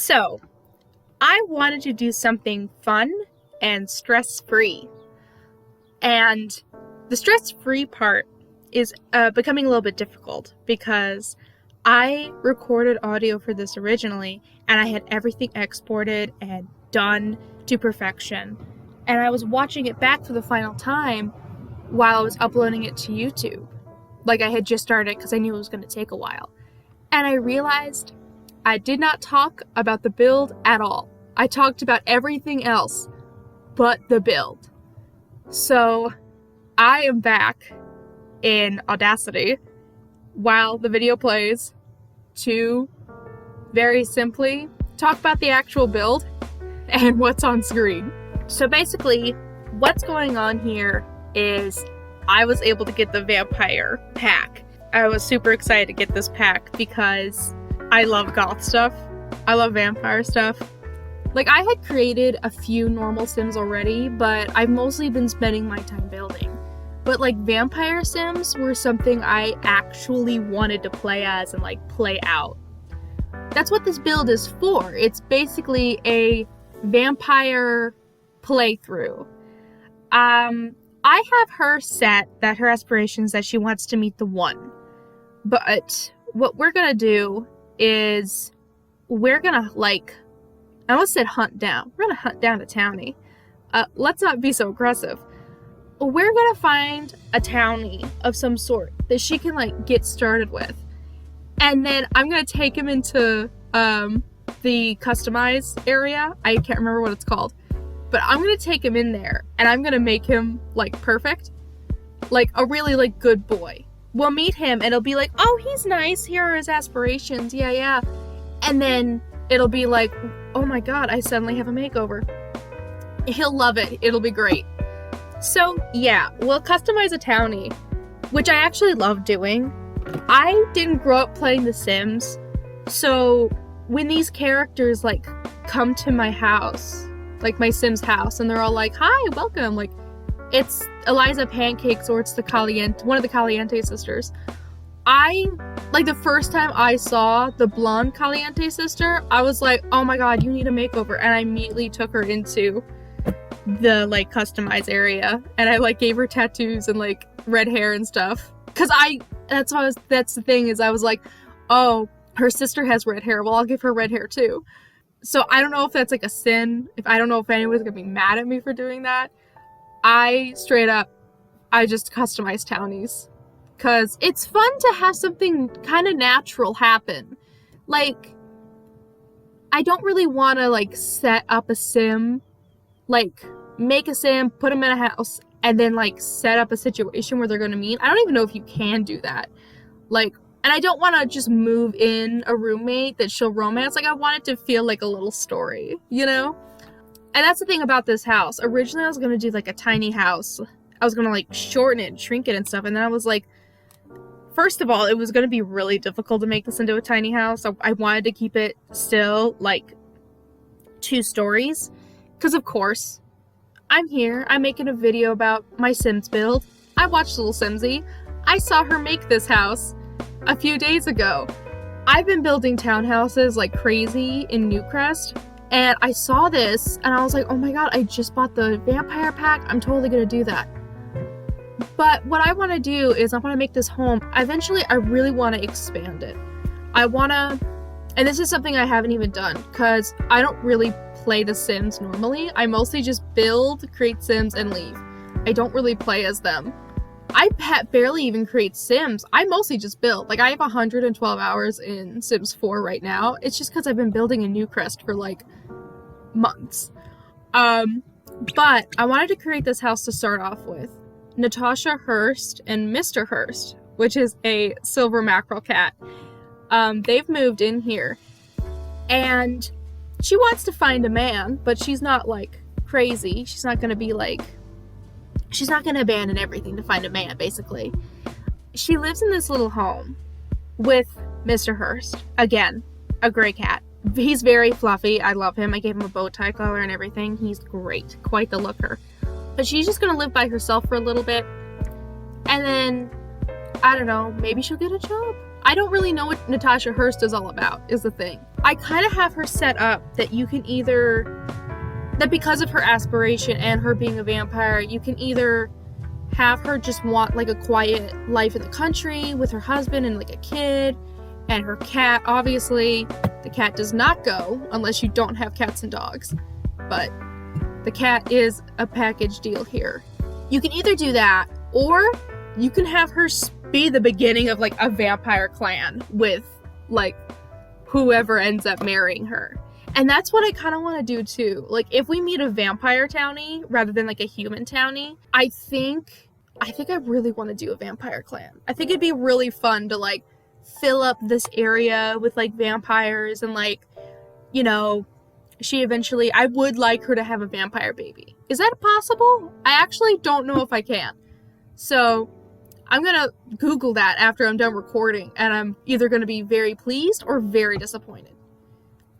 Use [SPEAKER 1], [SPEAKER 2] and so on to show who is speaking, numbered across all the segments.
[SPEAKER 1] So, I wanted to do something fun and stress-free. And the stress-free part is becoming a little bit difficult because I recorded audio for this originally and I had everything exported and done to perfection. And I was watching it back for the final time while I was uploading it to YouTube. Like I had just started because I knew it was going to take a while. And I realized I did not talk about the build at all. I talked about everything else but the build. So I am back in Audacity while the video plays to very simply talk about the actual build and what's on screen. So basically, what's going on here is I was able to get the vampire pack. I was super excited to get this pack because I love goth stuff. I love vampire stuff. Like, I had created a few normal sims already, but I've mostly been spending my time building. But, like, vampire sims were something I actually wanted to play as and, like, play out. That's what this build is for. It's basically a vampire playthrough. I have her set that her aspirations that she wants to meet the one. But what we're gonna do is we're gonna, like, I almost said hunt down. We're gonna hunt down a townie. Let's not be so aggressive. We're gonna find a townie of some sort that she can, like, get started with. And then I'm gonna take him into the customize area. I can't remember what it's called. But I'm gonna take him in there and I'm gonna make him, like, perfect. Like, a really, like, good boy. We'll meet him and it'll be like, oh, he's nice. Here are his aspirations. Yeah. And then it'll be like, oh my god, I suddenly have a makeover. He'll love it. It'll be great. So, yeah, we'll customize a townie, which I actually love doing. I didn't grow up playing The Sims, so when these characters, like, come to my house, like my Sims house, and they're all like, hi, welcome, like, it's Eliza Pancakes or it's one of the Caliente sisters. Like, the first time I saw the blonde Caliente sister, I was like, oh my god, you need a makeover, and I immediately took her into the, like, customize area, and I, like, gave her tattoos and, like, red hair and stuff, because that's the thing, is I was like, oh, her sister has red hair, well, I'll give her red hair too. So I don't know if that's, like, a sin, I don't know if anyone's gonna be mad at me for doing that. I just customized townies. Because it's fun to have something kind of natural happen. Like, I don't really want to, like, set up a sim. Like, make a sim, put them in a house, and then, like, set up a situation where they're going to meet. I don't even know if you can do that. Like, and I don't want to just move in a roommate that she'll romance. Like, I want it to feel like a little story, you know? And that's the thing about this house. Originally, I was going to do, like, a tiny house. I was going to, like, shorten it and shrink it and stuff. And then I was like, first of all, it was going to be really difficult to make this into a tiny house. So I wanted to keep it still, like, 2 stories. Because, of course, I'm here. I'm making a video about my Sims build. I watched Little Simsy. I saw her make this house a few days ago. I've been building townhouses like crazy in Newcrest. And I saw this, and I was like, oh my god, I just bought the vampire pack. I'm totally going to do that. But what I want to do is I want to make this home. Eventually, I really want to expand it. I want to, and this is something I haven't even done, because I don't really play The Sims normally. I mostly just build, create Sims, and leave. I don't really play as them. I barely even create Sims. I mostly just build. Like, I have 112 hours in Sims 4 right now. It's just because I've been building in Newcrest for, like, months. But I wanted to create this house to start off with. Natasha Hurst and Mr. Hurst, which is a silver mackerel cat. They've moved in here. And she wants to find a man, but she's not, like, crazy. She's not going to abandon everything to find a man, basically. She lives in this little home with Mr. Hurst. Again, a gray cat. He's very fluffy. I love him. I gave him a bow tie collar and everything. He's great. Quite the looker. But she's just gonna live by herself for a little bit. And then, I don't know, maybe she'll get a job. I don't really know what Natasha Hurst is all about, is the thing. I kind of have her set up that you can either, that because of her aspiration and her being a vampire, you can either have her just want like a quiet life in the country with her husband and like a kid and her cat. Obviously, the cat does not go unless you don't have cats and dogs, but the cat is a package deal here. You can either do that, or you can have her be the beginning of like a vampire clan with like whoever ends up marrying her. And that's what I kind of want to do too. Like if we meet a vampire townie rather than like a human townie, I think I really want to do a vampire clan. I think it'd be really fun to like fill up this area with like vampires and like, you know, I would like her to have a vampire baby. Is that possible? I actually don't know if I can. So I'm gonna Google that after I'm done recording, and I'm either gonna be very pleased or very disappointed.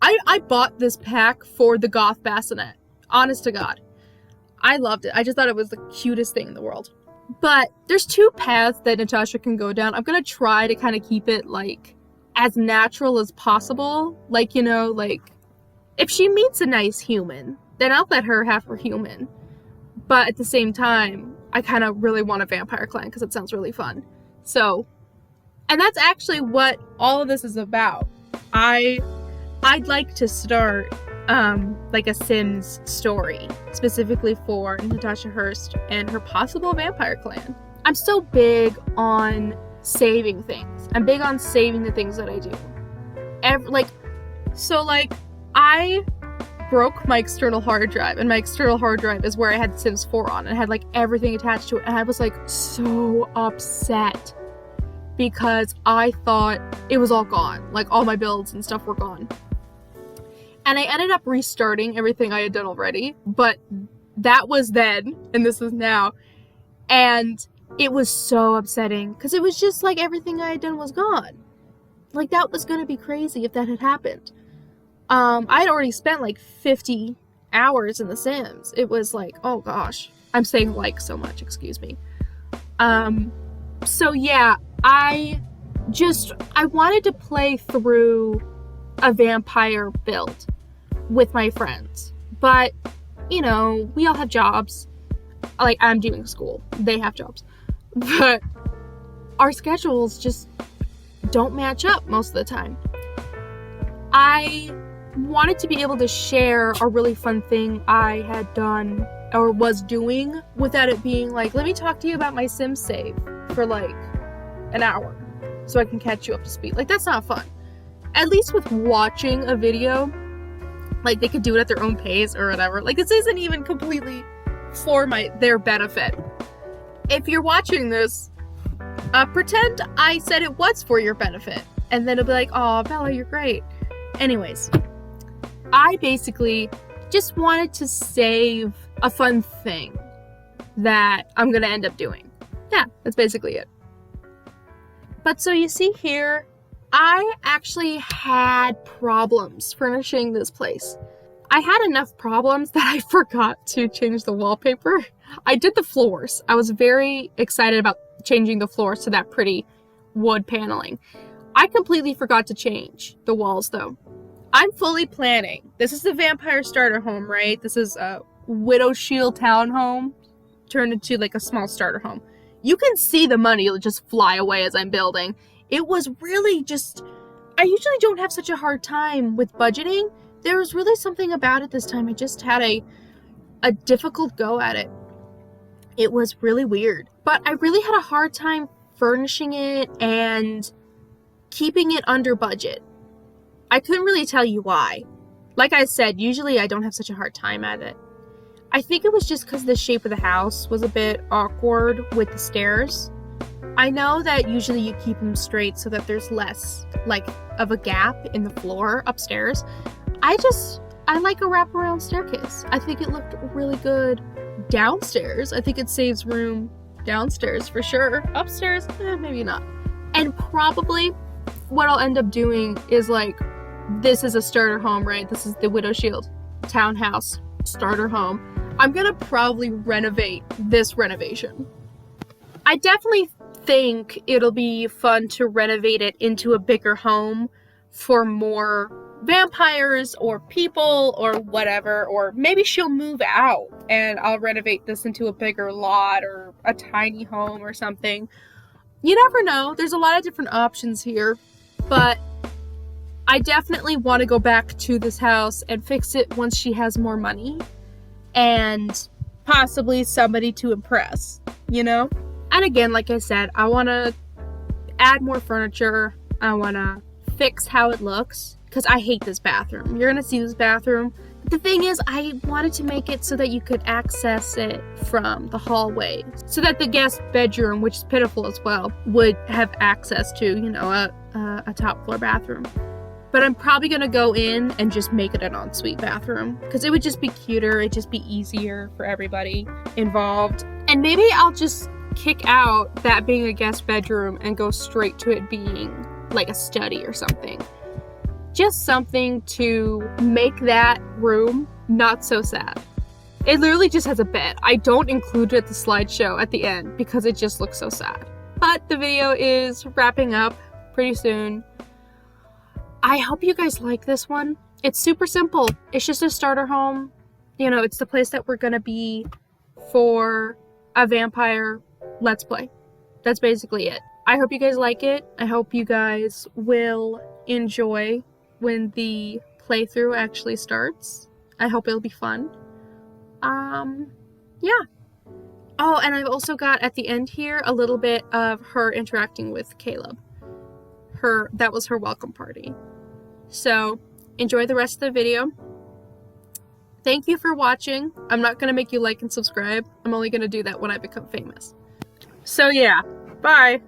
[SPEAKER 1] I bought this pack for the goth bassinet. Honest to God. I loved it. I just thought it was the cutest thing in the world. But there's two paths that Natasha can go down. I'm gonna try to kind of keep it like as natural as possible. Like, you know, like if she meets a nice human, then I'll let her have her human. But at the same time, I kind of really want a vampire clan because it sounds really fun. So, and that's actually what all of this is about. I'd like to start like a Sims story specifically for Natasha Hurst and her possible vampire clan. I'm so big on saving things. I'm big on saving the things that I do. I broke my external hard drive, and my external hard drive is where I had Sims 4 on, and it had like everything attached to it, and I was like so upset because I thought it was all gone, like all my builds and stuff were gone. And I ended up restarting everything I had done already, but that was then, and this is now, and it was so upsetting because it was just like everything I had done was gone. Like that was gonna be crazy if that had happened. I had already spent like 50 hours in The Sims. It was like, oh gosh. I'm saying like so much, excuse me. So yeah, I wanted to play through a vampire build with my friends. But, you know, we all have jobs. Like, I'm doing school. They have jobs. But our schedules just don't match up most of the time. I wanted to be able to share a really fun thing I had done or was doing without it being like, let me talk to you about my Sim save for like an hour so I can catch you up to speed. Like, that's not fun. At least with watching a video, like they could do it at their own pace or whatever. Like, this isn't even completely for their benefit. If you're watching this, pretend I said it was for your benefit, and then it'll be like, oh, Bella, you're great. Anyways, I basically just wanted to save a fun thing that I'm gonna end up doing. Yeah, that's basically it. But so you see here, I actually had problems furnishing this place. I had enough problems that I forgot to change the wallpaper. I did the floors. I was very excited about changing the floors to that pretty wood paneling. I completely forgot to change the walls though. I'm fully planning. This is the vampire starter home, right? This is a Widowshild townhome turned into like a small starter home. You can see the money just fly away as I'm building. It was really just, I usually don't have such a hard time with budgeting. There was really something about it this time. I just had a difficult go at it. It was really weird, but I really had a hard time furnishing it and keeping it under budget. I couldn't really tell you why. Like I said, usually I don't have such a hard time at it. I think it was just because the shape of the house was a bit awkward with the stairs. I know that usually you keep them straight so that there's less like of a gap in the floor upstairs. I like a wraparound staircase. I think it looked really good downstairs. I think it saves room downstairs for sure. Upstairs, maybe not. And probably what I'll end up doing is like, this is a starter home, right? This is the Widowshild townhouse starter home. I'm gonna probably renovate this renovation. I definitely think it'll be fun to renovate it into a bigger home for more vampires or people or whatever, or maybe she'll move out and I'll renovate this into a bigger lot or a tiny home or something. You never know. There's a lot of different options here, but I definitely want to go back to this house and fix it once she has more money and possibly somebody to impress, you know? And again, like I said, I want to add more furniture. I want to fix how it looks because I hate this bathroom. You're going to see this bathroom. But the thing is, I wanted to make it so that you could access it from the hallway so that the guest bedroom, which is pitiful as well, would have access to, you know, a top floor bathroom. But I'm probably going to go in and just make it an ensuite bathroom because it would just be cuter. It'd just be easier for everybody involved. And maybe I'll just kick out that being a guest bedroom and go straight to it being like a study or something. Just something to make that room not so sad. It literally just has a bed. I don't include it at the slideshow at the end because it just looks so sad. But the video is wrapping up pretty soon. I hope you guys like this one. It's super simple. It's just a starter home. You know, it's the place that we're gonna be for a vampire let's play. That's basically it. I hope you guys like it. I hope you guys will enjoy when the playthrough actually starts. I hope it'll be fun. Yeah. Oh, and I've also got at the end here a little bit of her interacting with Caleb. That was her welcome party. So enjoy the rest of the video. Thank you for watching. I'm not going to make you like and subscribe. I'm only going to do that when I become famous. So yeah, bye.